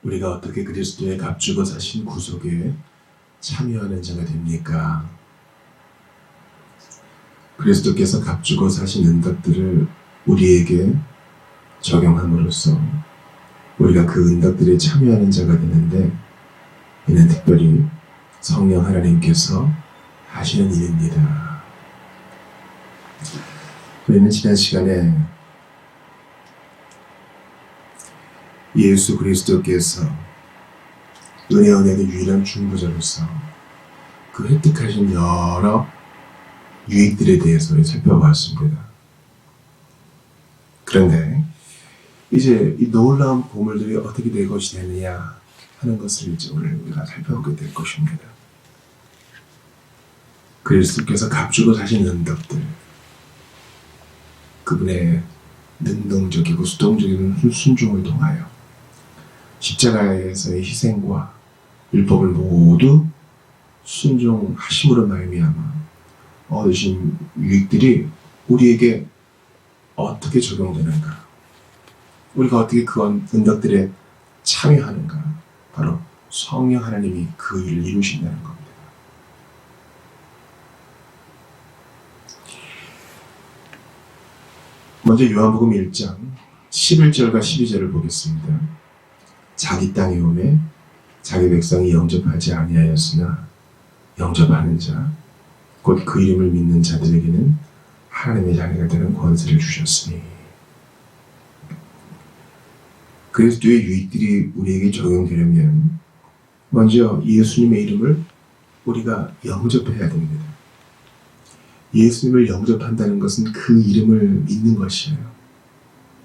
우리가 어떻게 그리스도의 값주고 사신 구속에 참여하는 자가 됩니까? 그리스도께서 값주고 사신 은덕들을 우리에게 적용함으로써 우리가 그 은덕들에 참여하는 자가 되는데, 이는 특별히 성령 하나님께서 하시는 일입니다. 우리는 지난 시간에 예수 그리스도께서 은혜 언약의 유일한 중보자로서 그 획득하신 여러 유익들에 대해서 살펴봤습니다. 그런데 이제 이 놀라운 보물들이 어떻게 될 것이 되느냐 하는 것을 이제 오늘 우리가 살펴보게 될 것입니다. 그리스도께서 값주고 사신 은덕들, 그분의 능동적이고 수동적인 순종을 통하여 십자가에서의 희생과 율법을 모두 순종하심으로 말미암아 얻으신 유익들이 우리에게 어떻게 적용되는가, 우리가 어떻게 그 은덕들에 참여하는가, 바로 성령 하나님이 그 일을 이루신다는 겁니다. 먼저 요한복음 1장 11절과 12절을 보겠습니다. 자기 땅에 오매 자기 백성이 영접하지 아니하였으나 영접하는 자, 곧 그 이름을 믿는 자들에게는 하나님의 자녀가 되는 권세를 주셨으니. 그리스도의 유익들이 우리에게 적용되려면 먼저 예수님의 이름을 우리가 영접해야 됩니다. 예수님을 영접한다는 것은 그 이름을 믿는 것이에요.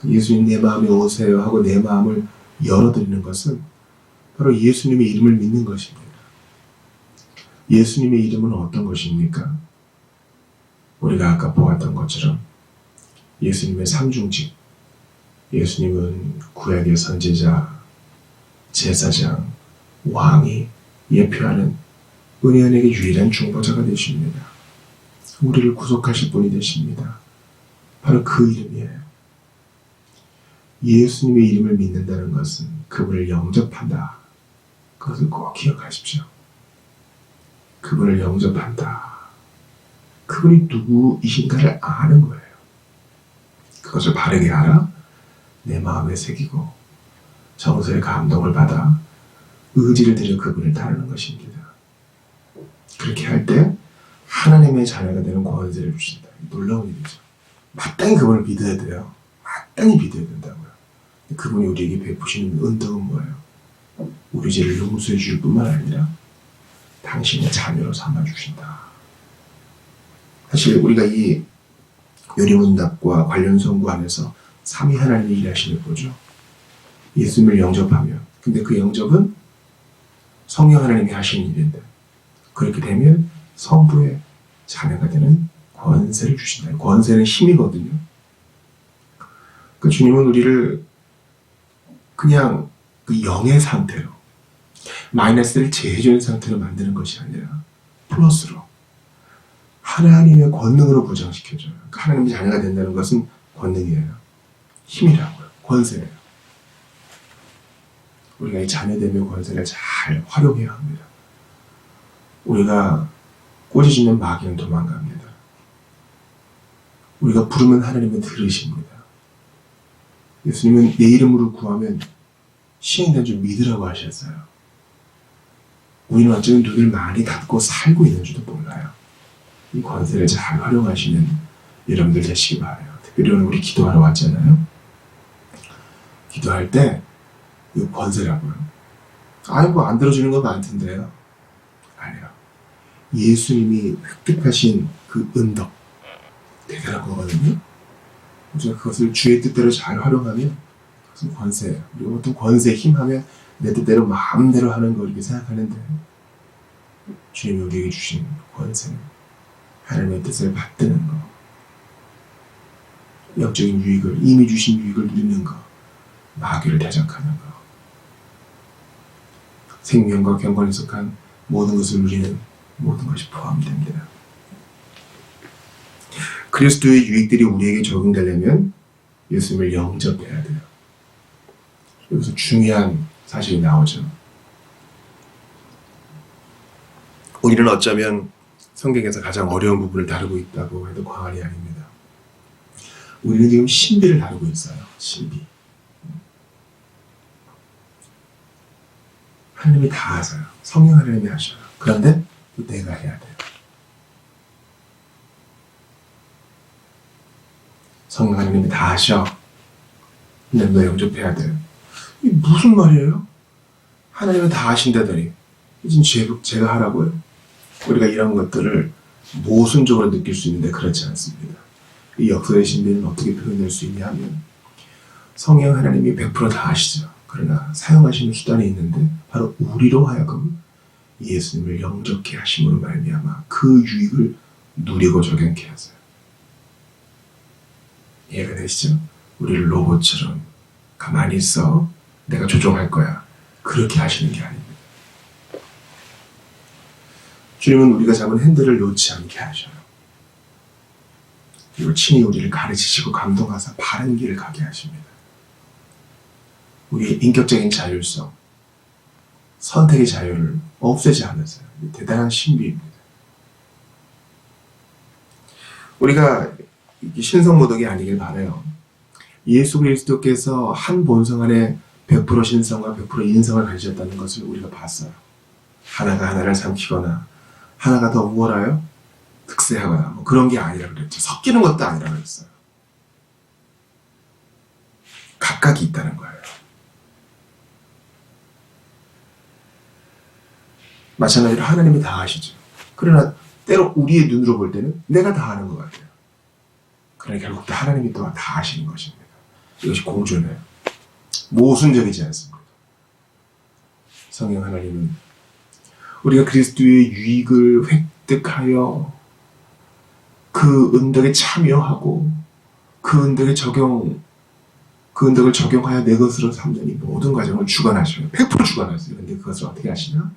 예수님 내 마음에 오세요 하고 내 마음을 열어드리는 것은 바로 예수님의 이름을 믿는 것입니다. 예수님의 이름은 어떤 것입니까? 우리가 아까 보았던 것처럼 예수님의 삼중직, 예수님은 구약의 선지자, 제사장, 왕이 예표하는 은혜 안에게 유일한 중보자가 되십니다. 우리를 구속하실 분이 되십니다. 바로 그 이름이에요. 예수님의 이름을 믿는다는 것은 그분을 영접한다. 그것을 꼭 기억하십시오. 그분을 영접한다. 그분이 누구이신가를 아는 거예요. 그것을 바르게 알아 내 마음에 새기고 정서의 감동을 받아 의지를 들여 그분을 따르는 것입니다. 그렇게 할 때 하나님의 자녀가 되는 권세를 주신다. 놀라운 일이죠. 마땅히 그분을 믿어야 돼요. 마땅히 믿어야 된다고요. 그분이 우리에게 베푸시는 은덕은 뭐예요? 우리 죄를 용서해 주실 뿐만 아니라 당신의 자녀로 삼아주신다. 사실 우리가 이 요리문답과 관련 성구 안에서 삼위 하나님이 일하시는 거죠. 예수님을 영접하며, 근데 그 영접은 성령 하나님이 하시는 일인데, 그렇게 되면 성부의 자녀가 되는 권세를 주신다. 권세는 힘이거든요. 그 주님은 우리를 그냥 그 영의 상태로, 마이너스를 제해주는 상태로 만드는 것이 아니라 플러스로 하나님의 권능으로 부정시켜줘요. 그러니까 하나님의 자녀가 된다는 것은 권능이에요. 힘이라고요. 권세예요. 우리가 이 자녀됨의 권세를 잘 활용해야 합니다. 우리가 꼬리짖는 마귀는 도망갑니다. 우리가 부르면 하나님은 들으십니다. 예수님은 내 이름으로 구하면 시행된 줄 믿으라고 하셨어요. 우리는 어쩌면 눈을 많이 닫고 살고 있는 줄도 몰라요. 이 권세를 잘 활용하시는 여러분들 되시기 바라요. 특별히 오늘 우리 기도하러 왔잖아요. 기도할 때 이 권세라고요. 아이고 안 들어주는 거 많던데요. 아니요. 예수님이 획득하신 그 은덕, 대단한 거거든요. 우리가 그것을 주의 뜻대로 잘 활용하면 그것은 권세예요. 우리가 보통 권세 힘하면 내 뜻대로 마음대로 하는 거 이렇게 생각하는데, 주님이 우리에게 주신 권세는 하나님의 뜻을 받드는 거, 영적인 유익을, 이미 주신 유익을 누리는 거, 마귀를 대적하는 거, 생명과 경건에 속한 모든 것을 누리는 모든 것이 포함됩니다. 그리스도의 유익들이 우리에게 적용되려면 예수님을 영접해야 돼요. 여기서 중요한 사실이 나오죠. 우리는 어쩌면 성경에서 가장 어려운 부분을 다루고 있다고 해도 과언이 아닙니다. 우리는 지금 신비를 다루고 있어요. 신비. 하나님이 다 하세요. 성령 하나님이 하셔요. 그런데 또 내가 해야 돼요. 성령 하나님이 다 하셔. 근데 너 영접해야 돼요. 이게 무슨 말이에요? 하나님은 다 하신다더니 이제 제가 하라고요? 우리가 이런 것들을 모순적으로 느낄 수 있는데 그렇지 않습니다. 이 역사의 신비는 어떻게 표현될 수 있냐 하면 성령 하나님이 100%다 하시죠. 그러나 사용하시는 수단이 있는데 바로 우리로 하여금 예수님을 영접케 하심으로 말미암아 그 유익을 누리고 적용케 하세요. 이해가 되시죠? 우리를 로봇처럼 가만히 있어 내가 조종할 거야 그렇게 하시는 게 아닙니다. 주님은 우리가 잡은 핸들을 놓지 않게 하셔요. 그리고 친히 우리를 가르치시고 감동하사 바른 길을 가게 하십니다. 우리의 인격적인 자율성, 선택의 자유를 없애지 않으세요. 대단한 신비입니다. 우리가 신성모독이 아니길 바라요. 예수 그리스도께서 한 본성 안에 100% 신성과 100% 인성을 가지셨다는 것을 우리가 봤어요. 하나가 하나를 삼키거나 하나가 더 우월하여 득세하거나 뭐 그런 게 아니라 그랬죠. 섞이는 것도 아니라 그랬어요. 각각이 있다는 거예요. 마찬가지로 하나님이 다 하시죠. 그러나 때로 우리의 눈으로 볼 때는 내가 다 하는 것 같아요. 그러나 결국 다 하나님이 또 다 하시는 것입니다. 이것이 공존해요. 모순적이지 않습니다. 성령 하나님은 우리가 그리스도의 유익을 획득하여 그 은덕에 참여하고 그 은덕을 적용하여 내 것으로 삼는 이 모든 과정을 주관하셔요. 100% 주관하세요. 그런데 그것을 어떻게 하시나?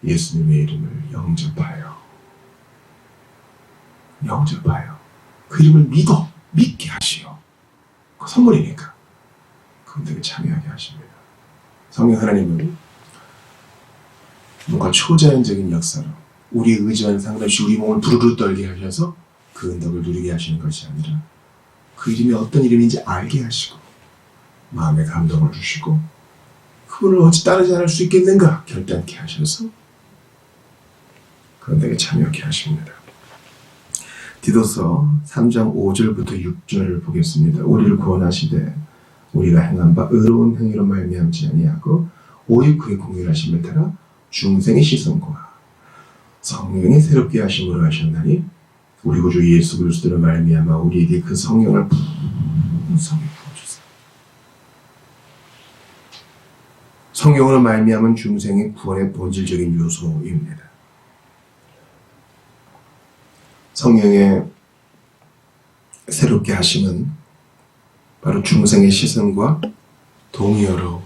예수님의 이름을 영접하여 그 이름을 믿게 하시오. 그 선물이니까 그 은덕에 참여하게 하십니다. 성령 하나님은 뭔가 초자연적인 역사로 우리의 의지와는 상관없이 우리 몸을 부르르 떨게 하셔서 그 은덕을 누리게 하시는 것이 아니라 그 이름이 어떤 이름인지 알게 하시고 마음에 감동을 주시고 그분을 어찌 따르지 않을 수 있겠는가 결단케 하셔서 그 은덕에 참여하게 하십니다. 디도서 3장 5절부터 6절을 보겠습니다. 우리를 구원하시되 우리가 행한 바 의로운 행위로 말미암지 아니하고 오직 그의 공의하심을 따라 중생의 시선과 성령이 새롭게 하심으로 하셨나니 우리 구주 예수 그리스도로 말미암아 우리에게 그 성령을 풍성히 부어주세요. 성령으로 말미암은 중생의 구원의 본질적인 요소입니다. 성령의 새롭게 하심은 바로 중생의 시선과 동의어로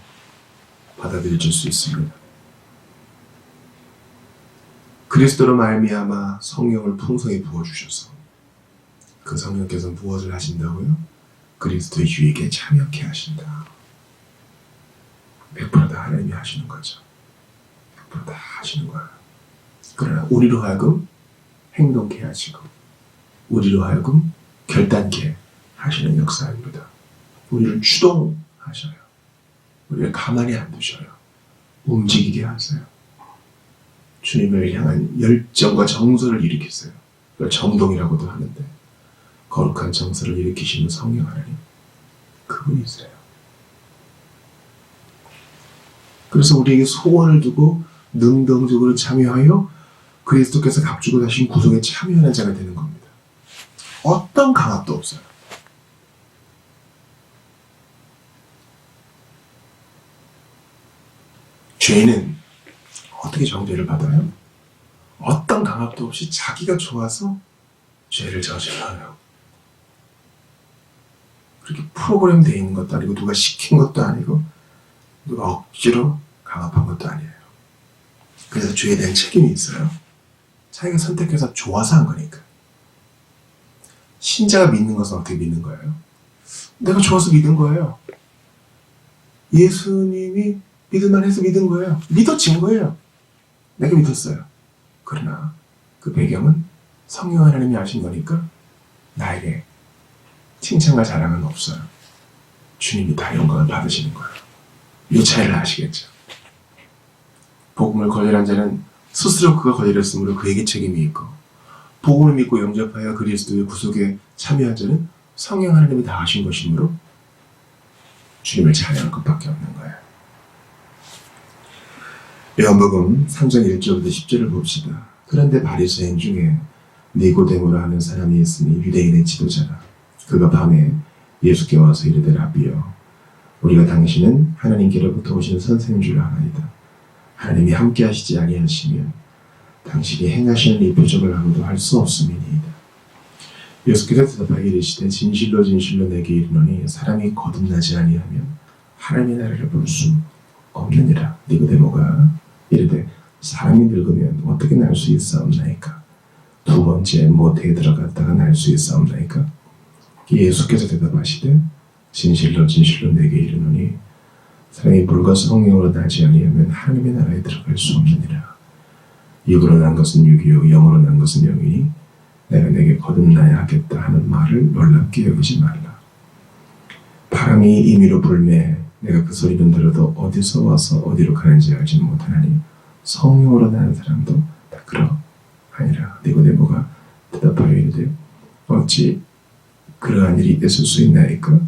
받아들여질 수 있습니다. 그리스도로 말미암아 성령을 풍성히 부어주셔서 그 성령께서 무엇을 하신다고요? 그리스도의 유익에 참여케 하신다. 100%다 하나님이 하시는 거죠. 100%다 하시는 거예요. 그러나 우리로 하여금 행동케 하시고 우리로 하여금 결단케 하시는 역사입니다. 우리를 추동하셔요. 우리를 가만히 안 두셔요. 움직이게 하세요. 주님을 향한 열정과 정서를 일으키세요. 그걸 정동이라고도 하는데 거룩한 정서를 일으키시는 성령 하나님 그분이세요. 그래서 우리에게 소원을 두고 능동적으로 참여하여 그리스도께서 값주고 다신 구속에 참여하는 자가 되는 겁니다. 어떤 강압도 없어요. 죄인은 어떻게 정죄를 받아요? 어떤 강압도 없이 자기가 좋아서 죄를 저질러요. 그렇게 프로그램 되어 있는 것도 아니고 누가 시킨 것도 아니고 누가 억지로 강압한 것도 아니에요. 그래서 죄에 대한 책임이 있어요. 자기가 선택해서 좋아서 한 거니까. 신자가 믿는 것은 어떻게 믿는 거예요? 내가 좋아서 믿은 거예요. 예수님이 믿을만 해서 믿은 거예요. 믿어진 거예요. 내가 믿었어요. 그러나 그 배경은 성령 하나님이 하신 거니까 나에게 칭찬과 자랑은 없어요. 주님이 다 영광을 받으시는 거예요. 이 차이를 아시겠죠? 복음을 거절한 자는 스스로 그가 거절했으므로 그에게 책임이 있고, 복음을 믿고 영접하여 그리스도의 구속에 참여한 자는 성령 하나님이 다 하신 것이므로 주님을 찬양할 것밖에 없는 거예요. 요한복음 3장 1절부터 10절을 봅시다. 그런데 바리새인 중에 니고데모라 하는 사람이 있으니 유대인의 지도자라. 그가 밤에 예수께 와서 이르되 라비여, 우리가 당신은 하나님께로부터 오신 선생인 줄 아나이다. 하나님이 함께 하시지 아니하시면 당신이 행하시는 이 표적을 아무도 할 수 없음이니이다. 예수께서 대답하여 이르시되 진실로 진실로 내게 이르노니 사람이 거듭나지 아니하면 하나님의 나라를 볼 수 없느니라. 니고데모가 이르되 사람이 늙으면 어떻게 날 수 있사옵나이까? 두 번째 모태에 들어갔다가 날 수 있사옵나이까? 예수께서 대답하시되 진실로 진실로 내게 이르노니 사람이 물과 성령으로 나지 아니하면 하나님의 나라에 들어갈 수 없느니라. 육으로 난 것은 육이요 영으로 난 것은 영이니 내가 내게 거듭나야 하겠다 하는 말을 놀랍게 여기지 말라. 바람이 임의로 불매 내가 그 소리는 들어도 어디서 와서 어디로 가는지 알지 못하나니 성령으로 난 사람도 다 그러하니라. 니고데모가 대답하여 이르되 어찌 그러한 일이 있을 수 있나이까?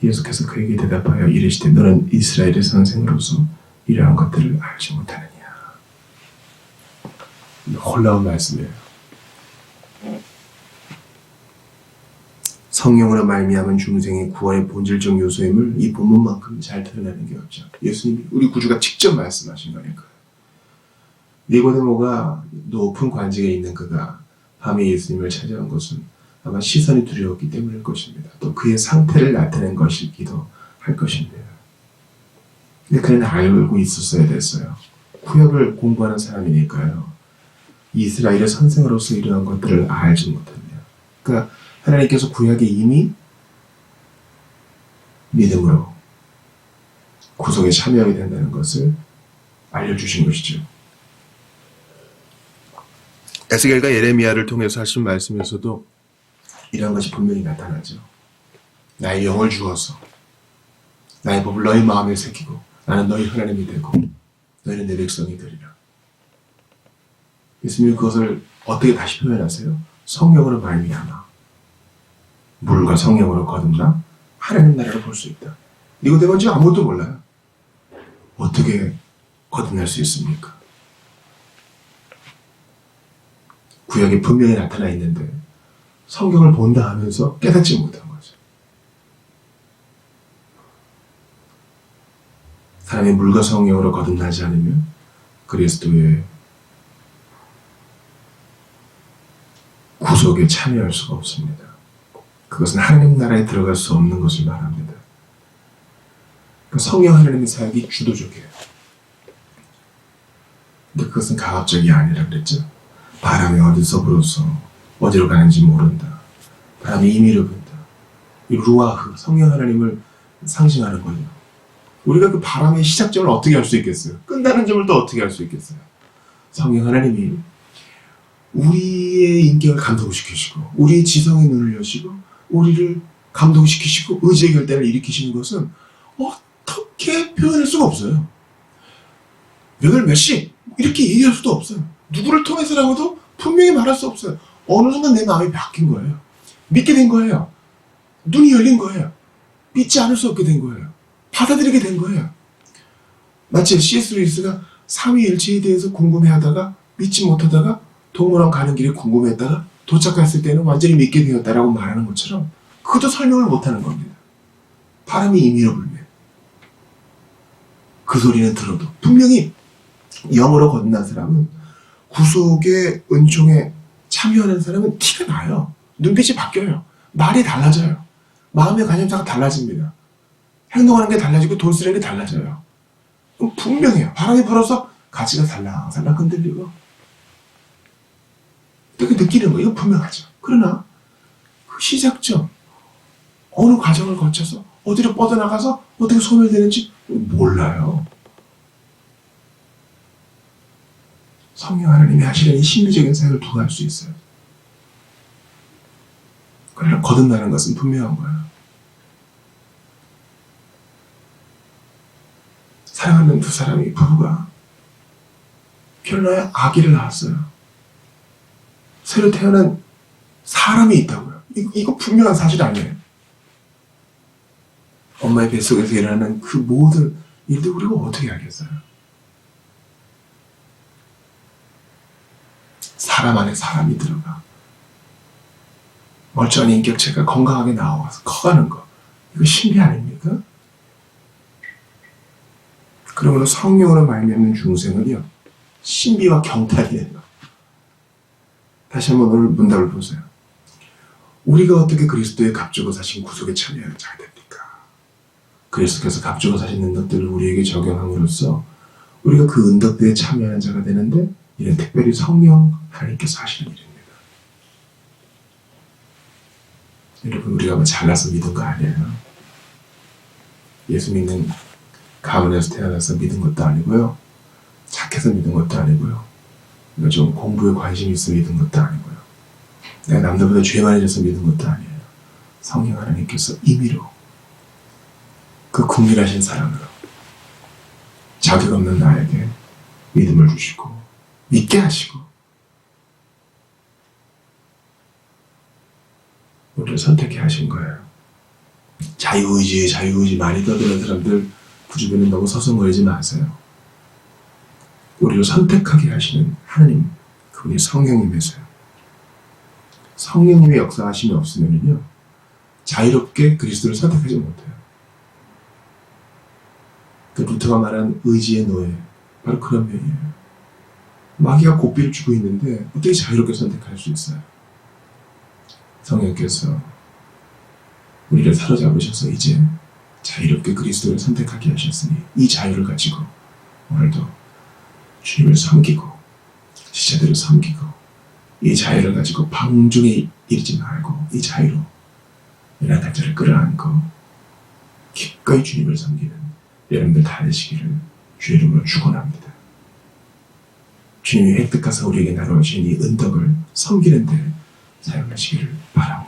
예수께서 그에게 대답하여 이르시되 너는 이스라엘의 선생으로서 이러한 것들을 알지 못하느냐. 놀라운 말씀이에요. 성령으로 말미암은 중생의 구원의 본질적 요소임을 이 본문만큼 잘 드러내는 게 없죠. 예수님이 우리 구주가 직접 말씀하신 거니까. 니고데모가 높은 관직에 있는 그가 밤에 예수님을 찾아온 것은 아마 시선이 두려웠기 때문일 것입니다. 또 그의 상태를 나타낸 것이기도 할 것입니다. 근데 그는 알고 있었어야 됐어요. 구약을 공부하는 사람이니까요. 이스라엘의 선생으로서 이러한 것들을 알지 못했네요. 그러니까 하나님께서 구약에 이미 믿음으로 구속에 참여하게 된다는 것을 알려주신 것이죠. 에스겔과 예레미야를 통해서 하신 말씀에서도 이러한 것이 분명히 나타나죠. 나의 영을 주어서 나의 법을 너희 마음에 새기고 나는 너희 하나님이 되고 너희는 내 백성이 되리라. 예수님이 그것을 어떻게 다시 표현하세요? 성령으로 말미암아 물과 성령으로 거듭나 하나님 나라를 볼 수 있다. 니고데모는 지금 아무것도 몰라요. 어떻게 거듭날 수 있습니까? 구약에 분명히 나타나 있는데 성경을 본다 하면서 깨닫지 못한 거죠. 사람이 물과 성령으로 거듭나지 않으면 그리스도의 구속에 참여할 수가 없습니다. 그것은 하나님 나라에 들어갈 수 없는 것을 말합니다. 성령 하나님의 사역이 주도적이에요. 근데 그것은 가압적이 아니라 그랬죠. 바람이 어디서 불어서 어디로 가는지 모른다. 바람이 임의로 분다. 이 루아흐, 성령 하나님을 상징하는 거예요. 우리가 그 바람의 시작점을 어떻게 알 수 있겠어요? 끝나는 점을 또 어떻게 알 수 있겠어요? 성령 하나님이 우리의 인격을 감동시키시고 우리의 지성의 눈을 여시고 우리를 감동시키시고 의지의 결단을 일으키시는 것은 어떻게 표현할 수가 없어요. 몇 월 몇 시 이렇게 얘기할 수도 없어요. 누구를 통해서라고도 분명히 말할 수 없어요. 어느 순간 내 마음이 바뀐 거예요. 믿게 된 거예요. 눈이 열린 거예요. 믿지 않을 수 없게 된 거예요. 받아들이게 된 거예요. 마치 C.S. 루이스가 삼위일체에 대해서 궁금해하다가 믿지 못하다가 동물원 가는 길에 궁금했다가 도착했을 때는 완전히 믿게 되었다라고 말하는 것처럼 그것도 설명을 못하는 겁니다. 바람이 임의로 불면 그 소리는 들어도 분명히 영으로 거듭난 사람은 구속의 은총에 참여하는 사람은 티가 나요. 눈빛이 바뀌어요. 말이 달라져요. 마음의 관념사가 달라집니다. 행동하는 게 달라지고 돈 쓰는 게 달라져요. 분명해요. 바람이 불어서 가지가 살랑살랑 흔들리고 이렇게 느끼는 거예요. 이거 분명하죠. 그러나 그 시작점 어느 과정을 거쳐서 어디로 뻗어나가서 어떻게 소멸되는지 몰라요. 성령 하나님이 하시는 이 심리적인 사역을 누가 할 수 있어요? 그러나 거듭나는 것은 분명한 거예요. 사랑하는 두 사람이 부부가 결혼하여 아기를 낳았어요. 새로 태어난 사람이 있다고요. 이거 분명한 사실 아니에요. 엄마의 뱃속에서 일어나는 그 모든 일들 우리가 어떻게 알겠어요? 사람 안에 사람이 들어가 멀쩡한 인격체가 건강하게 나와서 커가는 거, 이거 신비 아닙니까? 그러므로 성령으로 말미암는 중생은요, 신비와 경탈이에요. 다시 한번 오늘 문답을 보세요. 우리가 어떻게 그리스도의 값주고 사신 구속에 참여하는 자가 됩니까? 그리스도께서 값주고 사신 은덕들을 우리에게 적용함으로써 우리가 그 은덕들에 참여하는 자가 되는데, 이는 특별히 성령 하나님께서 하시는 일입니다. 여러분, 우리가 뭐 잘나서 믿은 거 아니에요. 예수 믿는 가문에서 태어나서 믿은 것도 아니고요. 착해서 믿은 것도 아니고요. 우리가 좀 공부에 관심이 있어 믿은 것도 아니고요. 내가 남들보다 죄 많이 져서 믿은 것도 아니에요. 성령 하나님께서 임의로 그 국민하신 사랑으로 자격 없는 나에게 믿음을 주시고 믿게 하시고 우리를 선택해 하신 거예요. 자유의지 많이 떠드는 사람들 그 주변에 너무 서성거리지 마세요. 우리를 선택하게 하시는 하나님, 그분이 성령님이세요. 성령님의 역사하심이 없으면요, 자유롭게 그리스도를 선택하지 못해요. 그 루터가 말한 의지의 노예, 바로 그런 면이에요. 마귀가 고삐를 주고 있는데 어떻게 자유롭게 선택할 수 있어요? 성령께서 우리를 사로잡으셔서 이제 자유롭게 그리스도를 선택하게 하셨으니 이 자유를 가지고 오늘도 주님을 섬기고 지체들을 섬기고 이 자유를 가지고 방종에 이르지 말고 이 자유로 연약한 자를 끌어안고 기꺼이 주님을 섬기는 여러분들 다 되시기를 주의 이름으로 축원합니다. 주님이 획득하사 우리에게 나눠주신 이 은덕을 섬기는 데 사용하시기를 바랍니다.